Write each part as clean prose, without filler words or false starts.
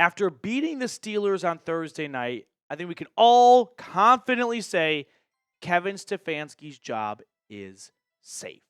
After beating the Steelers on Thursday night, I think we can all confidently say Kevin Stefanski's job is safe.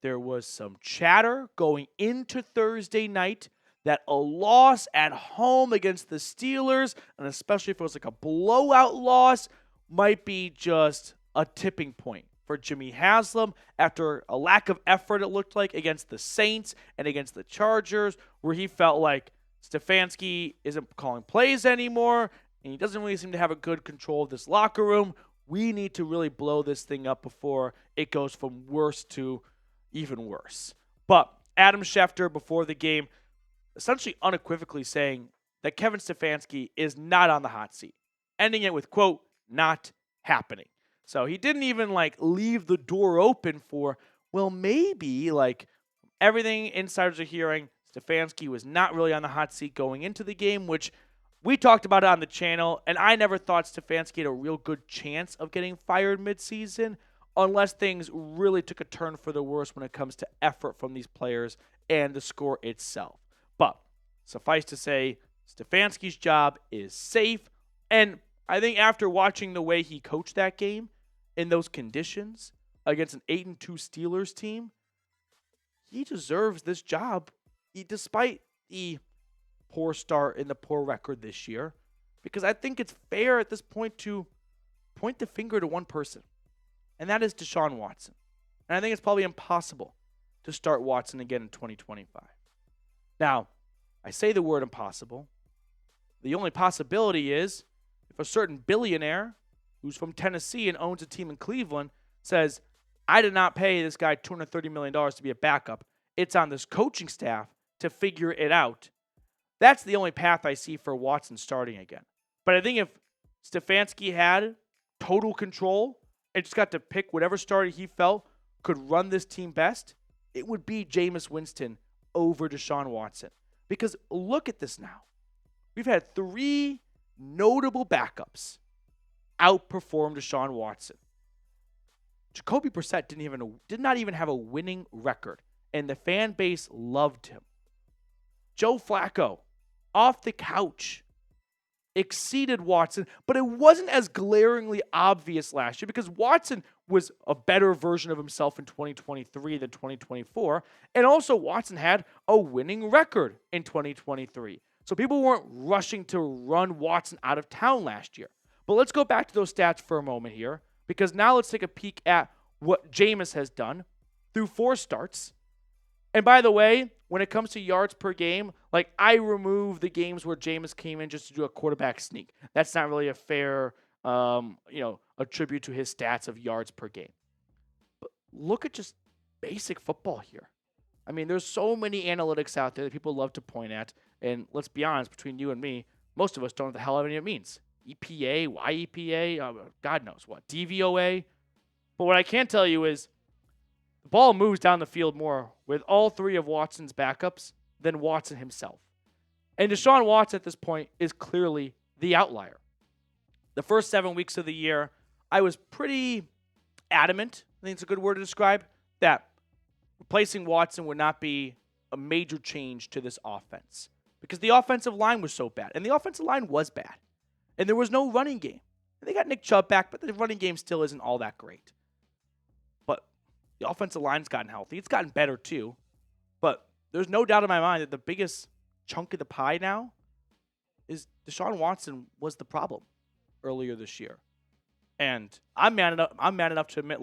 There was some chatter going into Thursday night that a loss at home against the Steelers, and especially if it was like a blowout loss, might be just a tipping point for Jimmy Haslam after a lack of effort, it looked like, against the Saints and against the Chargers, where he felt like Stefanski isn't calling plays anymore, and he doesn't really seem to have a good control of this locker room. We need to really blow this thing up before it goes from worse to even worse. But Adam Schefter, before the game, essentially unequivocally saying that Kevin Stefanski is not on the hot seat, ending it with, quote, not happening. So he didn't even leave the door open for, well, maybe everything insiders are hearing, Stefanski was not really on the hot seat going into the game, which we talked about it on the channel, and I never thought Stefanski had a real good chance of getting fired midseason unless things really took a turn for the worse when it comes to effort from these players and the score itself. But suffice to say, Stefanski's job is safe, and I think after watching the way he coached that game in those conditions against an 8-2 Steelers team, he deserves this job despite the poor start and the poor record this year, because I think it's fair at this point to point the finger to one person, and that is Deshaun Watson. And I think it's probably impossible to start Watson again in 2025. Now, I say the word impossible. The only possibility is if a certain billionaire who's from Tennessee and owns a team in Cleveland says, I did not pay this guy $230 million to be a backup. It's on this coaching staff to figure it out. That's the only path I see for Watson starting again. But I think if Stefanski had total control and just got to pick whatever starter he felt could run this team best, it would be Jameis Winston over Deshaun Watson. Because look at this now. We've had 3 notable backups outperform Deshaun Watson. Jacoby Brissett did not even have a winning record, and the fan base loved him. Joe Flacco, off the couch, exceeded Watson, but it wasn't as glaringly obvious last year because Watson was a better version of himself in 2023 than 2024, and also Watson had a winning record in 2023. So people weren't rushing to run Watson out of town last year. But let's go back to those stats for a moment here, because now let's take a peek at what Jameis has done through 4 starts. And by the way, when it comes to yards per game, I remove the games where Jameis came in just to do a quarterback sneak. That's not really a fair, attribute to his stats of yards per game. But look at just basic football here. I mean, there's so many analytics out there that people love to point at. And let's be honest, between you and me, most of us don't know what the hell any of it means. EPA, YEPA, God knows what, DVOA. But what I can tell you is the ball moves down the field more with all 3 of Watson's backups than Watson himself. And Deshaun Watson at this point is clearly the outlier. The first 7 weeks of the year, I was pretty adamant, I think it's a good word to describe, that replacing Watson would not be a major change to this offense because the offensive line was so bad. And the offensive line was bad. And there was no running game. And they got Nick Chubb back, but the running game still isn't all that great. But the offensive line's gotten healthy. It's gotten better too. But there's no doubt in my mind that the biggest chunk of the pie now is Deshaun Watson was the problem earlier this year. And I'm mad enough to admit,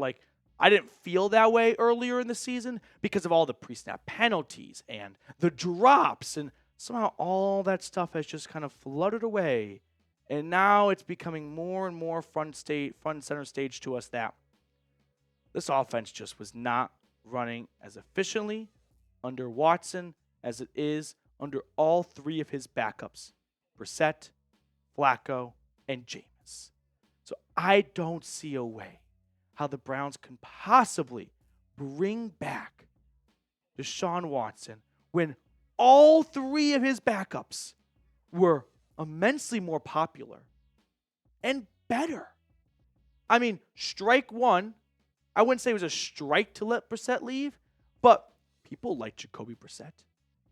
I didn't feel that way earlier in the season because of all the pre-snap penalties and the drops. And somehow all that stuff has just kind of fluttered away. And now it's becoming more and more front and center stage to us that this offense just was not running as efficiently under Watson as it is under all 3 of his backups, Brissett, Flacco, and Jameis. So I don't see a way how the Browns can possibly bring back Deshaun Watson when all 3 of his backups were immensely more popular and better. I mean, strike 1, I wouldn't say it was a strike to let Brissett leave, but people like Jacoby Brissett.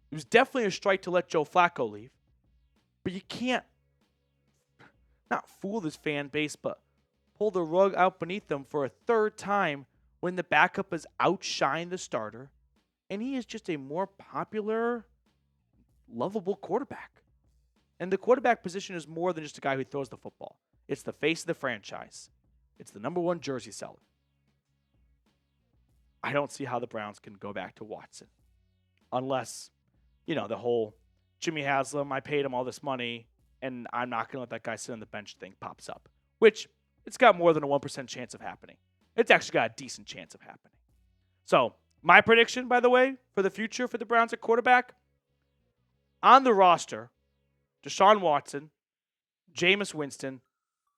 It was definitely a strike to let Joe Flacco leave. But you can't not fool this fan base, but pull the rug out beneath them for a third time when the backup has outshined the starter, and he is just a more popular, lovable quarterback. And the quarterback position is more than just a guy who throws the football. It's the face of the franchise. It's the number one jersey seller. I don't see how the Browns can go back to Watson. Unless, the whole Jimmy Haslam, I paid him all this money, and I'm not going to let that guy sit on the bench thing pops up. Which, it's got more than a 1% chance of happening. It's actually got a decent chance of happening. So, my prediction, by the way, for the future for the Browns at quarterback, on the roster, Deshaun Watson, Jameis Winston,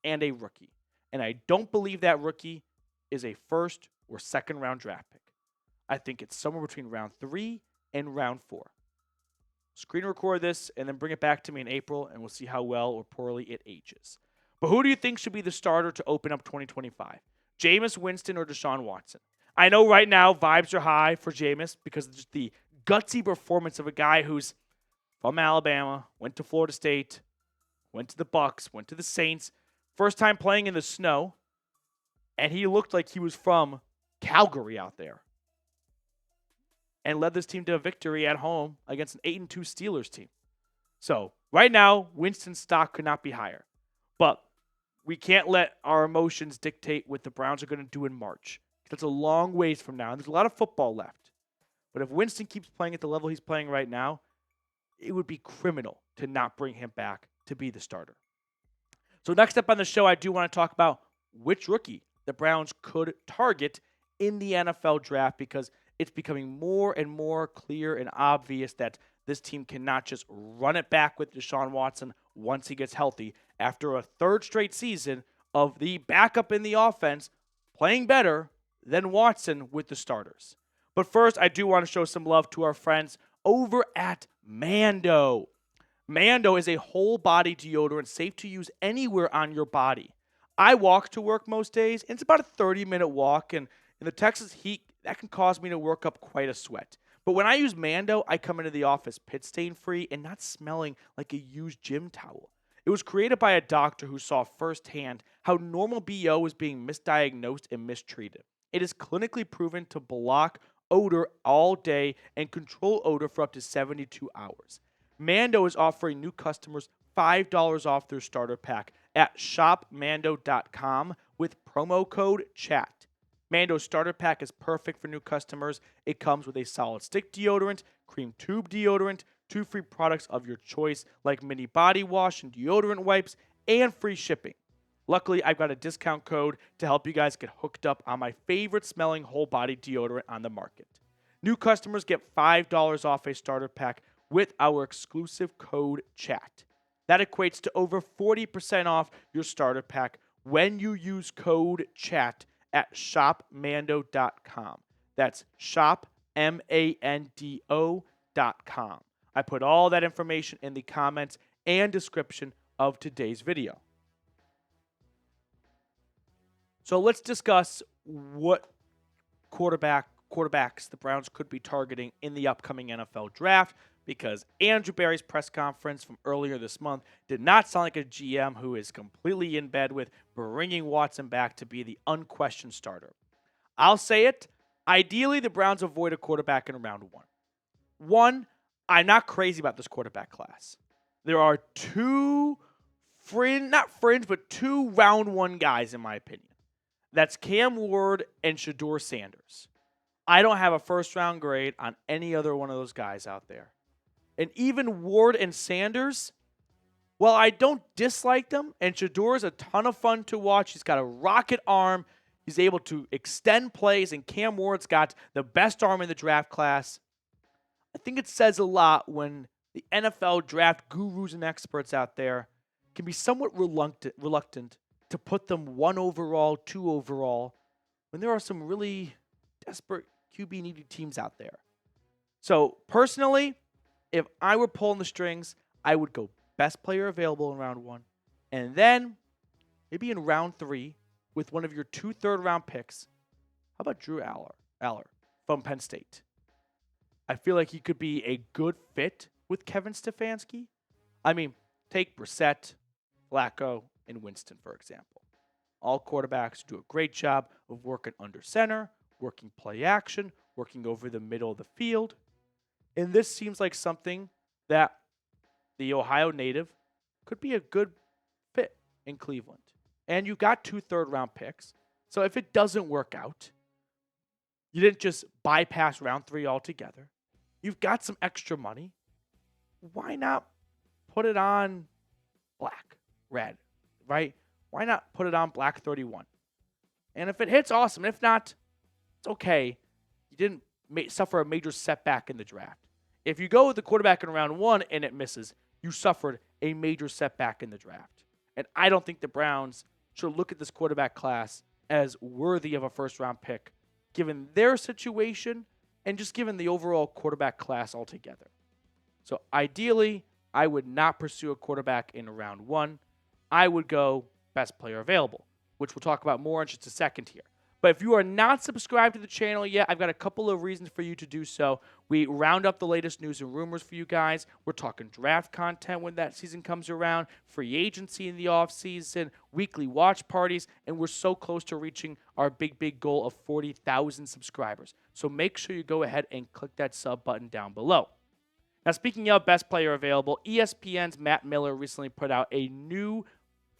and a rookie. And I don't believe that rookie is a first or second round draft pick. I think it's somewhere between round 3 and round 4. Screen record this and then bring it back to me in April, and we'll see how well or poorly it ages. But who do you think should be the starter to open up 2025? Jameis Winston or Deshaun Watson? I know right now vibes are high for Jameis because of just the gutsy performance of a guy who's from Alabama, went to Florida State, went to the Bucs, went to the Saints, first time playing in the snow, and he looked like he was from Calgary out there. And led this team to a victory at home against an 8-2 Steelers team. So, right now, Winston's stock could not be higher. But we can't let our emotions dictate what the Browns are going to do in March. That's a long ways from now. And there's a lot of football left. But if Winston keeps playing at the level he's playing right now, it would be criminal to not bring him back to be the starter. So next up on the show, I do want to talk about which rookie the Browns could target in the NFL draft, because it's becoming more and more clear and obvious that this team cannot just run it back with Deshaun Watson once he gets healthy after a third straight season of the backup in the offense playing better than Watson with the starters. But first, I do want to show some love to our friends over at Mando. Mando is a whole body deodorant safe to use anywhere on your body. I walk to work most days, and it's about a 30-minute walk, and in the Texas heat, that can cause me to work up quite a sweat. But when I use Mando, I come into the office pit stain free and not smelling like a used gym towel. It was created by a doctor who saw firsthand how normal BO was being misdiagnosed and mistreated. It is clinically proven to block odor all day and control odor for up to 72 hours. Mando is offering new customers $5 off their starter pack at shopmando.com with promo code CHAT. Mando's starter pack is perfect for new customers. It comes with a solid stick deodorant, cream tube deodorant, 2 free products of your choice like mini body wash and deodorant wipes, and free shipping. Luckily, I've got a discount code to help you guys get hooked up on my favorite smelling whole body deodorant on the market. New customers get $5 off a starter pack with our exclusive code CHAT. That equates to over 40% off your starter pack when you use code CHAT at shopmando.com. That's shopmando.com. I put all that information in the comments and description of today's video. So let's discuss what quarterbacks the Browns could be targeting in the upcoming NFL draft, because Andrew Berry's press conference from earlier this month did not sound like a GM who is completely in bed with bringing Watson back to be the unquestioned starter. I'll say it. Ideally, the Browns avoid a quarterback in round 1. One, I'm not crazy about this quarterback class. There are two round 1 guys, in my opinion. That's Cam Ward and Shedeur Sanders. I don't have a first-round grade on any other one of those guys out there. And even Ward and Sanders, well, I don't dislike them, and Shedeur is a ton of fun to watch. He's got a rocket arm. He's able to extend plays, and Cam Ward's got the best arm in the draft class. I think it says a lot when the NFL draft gurus and experts out there can be somewhat reluctant to put them 1 overall, 2 overall, when there are some really desperate QB-needy teams out there. So, personally, if I were pulling the strings, I would go best player available in round 1. And then, maybe in round 3, with one of your 2 third-round picks, how about Drew Aller from Penn State? I feel like he could be a good fit with Kevin Stefanski. I mean, Take Brissett, Flacco, and Winston, for example. All quarterbacks do a great job of working under center, working play action, working over the middle of the field. And this seems like something that the Ohio native could be a good fit in Cleveland. And you got 2 third-round picks. So if it doesn't work out, you didn't just bypass round 3 altogether. You've got some extra money. Why not put it on black, red, right? Why not put it on black 31? And if it hits, awesome. If not, it's okay. You didn't suffer a major setback in the draft. If you go with the quarterback in round 1 and it misses, you suffered a major setback in the draft. And I don't think the Browns should look at this quarterback class as worthy of a first-round pick, given their situation and just given the overall quarterback class altogether. So ideally, I would not pursue a quarterback in round 1. I would go best player available, which we'll talk about more in just a second here. But if you are not subscribed to the channel yet, I've got a couple of reasons for you to do so. We round up the latest news and rumors for you guys. We're talking draft content when that season comes around, free agency in the offseason, weekly watch parties, and we're so close to reaching our big goal of 40,000 subscribers. So make sure you go ahead and click that sub button down below. Now, speaking of best player available, ESPN's Matt Miller recently put out a new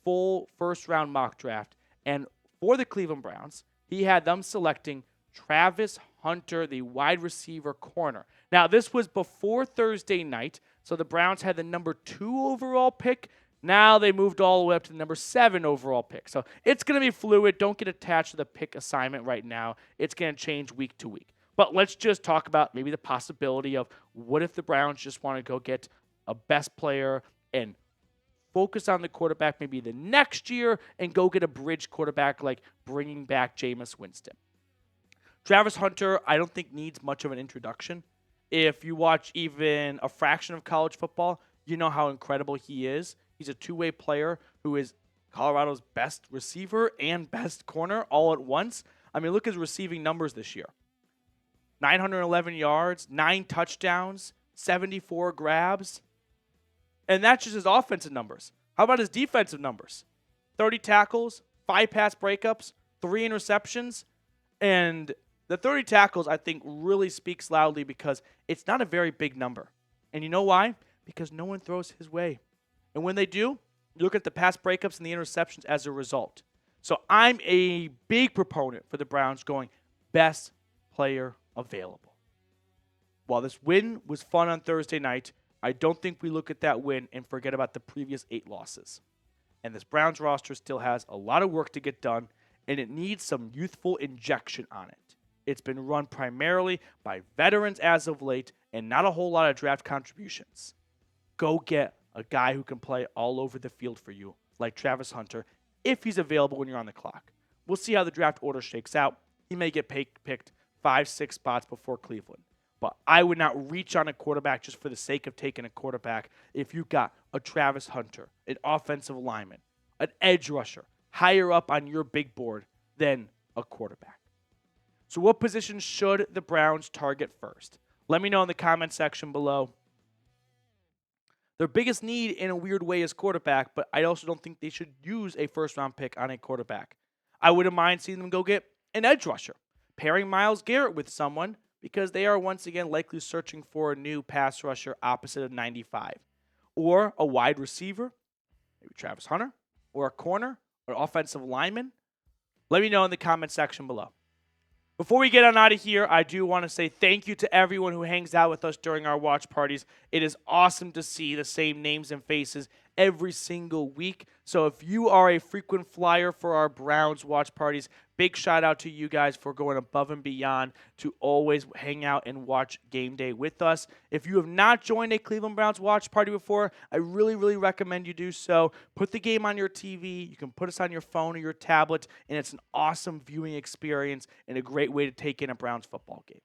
full first-round mock draft, and for the Cleveland Browns, he had them selecting Travis Hunter, the wide receiver corner. Now, this was before Thursday night, so the Browns had the number 2 overall pick. Now they moved all the way up to the number 7 overall pick. So it's going to be fluid. Don't get attached to the pick assignment right now. It's going to change week to week. But let's just talk about maybe the possibility of what if the Browns just want to go get a best player and focus on the quarterback maybe the next year and go get a bridge quarterback like bringing back Jameis Winston. Travis Hunter, I don't think needs much of an introduction. If you watch even a fraction of college football, you know how incredible he is. He's a two-way player who is Colorado's best receiver and best corner all at once. I mean, look at his receiving numbers this year. 911 yards, 9 touchdowns, 74 grabs. And that's just his offensive numbers. How about his defensive numbers? 30 tackles, 5 pass breakups, 3 interceptions. And the 30 tackles, I think, really speaks loudly because it's not a very big number. And you know why? Because no one throws his way. And when they do, you look at the pass breakups and the interceptions as a result. So I'm a big proponent for the Browns going best player available. While this win was fun on Thursday night, I don't think we look at that win and forget about the previous 8 losses. And this Browns roster still has a lot of work to get done, and it needs some youthful injection on it. It's been run primarily by veterans as of late and not a whole lot of draft contributions. Go get a guy who can play all over the field for you, like Travis Hunter, if he's available when you're on the clock. We'll see how the draft order shakes out. He may get picked 5-6 spots before Cleveland. But I would not reach on a quarterback just for the sake of taking a quarterback if you got a Travis Hunter, an offensive lineman, an edge rusher, higher up on your big board than a quarterback. So what position should the Browns target first? Let me know in the comment section below. Their biggest need in a weird way is quarterback, but I also don't think they should use a first-round pick on a quarterback. I wouldn't mind seeing them go get an edge rusher, pairing Myles Garrett with someone, because they are once again likely searching for a new pass rusher opposite of 95. Or a wide receiver, maybe Travis Hunter, or a corner, or offensive lineman. Let me know in the comment section below. Before we get on out of here, I do want to say thank you to everyone who hangs out with us during our watch parties. It is awesome to see the same names and faces every single week. So if you are a frequent flyer for our Browns watch parties, big shout out to you guys for going above and beyond to always hang out and watch game day with us. If you have not joined a Cleveland Browns watch party before, I really recommend you do so. Put the game on your TV. You can put us on your phone or your tablet, and it's an awesome viewing experience and a great way to take in a Browns football game.